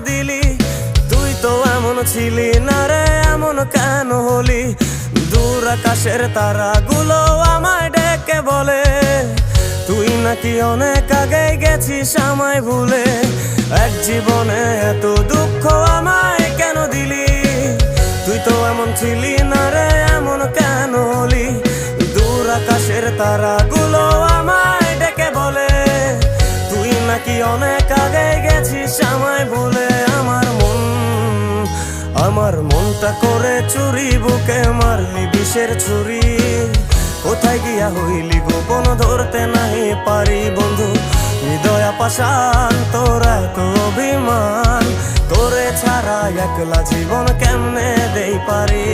দিলি? তুই তো এমন ছিলি না রে, এমন কেন হলি? দূর আকাশের তারাগুলো আমায় ডেকে বলে তুই নাকি অনেক আগে গেছিস আমায় ভুলে। এক জীবনে এত দুঃখ আমায় কেন দিলি? তুই তো এমন ছিলি না রে, এমন কেন হলি? দূর আকাশের তারাগুলো আমায় ডেকে বলে তুই নাকি অনেক আগে গেছিস আমায় ভুলে। আমার মনটা করে চুরি, বুকে মারলি বিষের ছুরি। কোথায় গিয়া হইলি গোপন ধরতে নাহি পারি বন্ধু। হৃদয় পাষাণ তোর এত অভিমান, তোরে ছাড়া একলা জীবন কেমনে দেই পারি।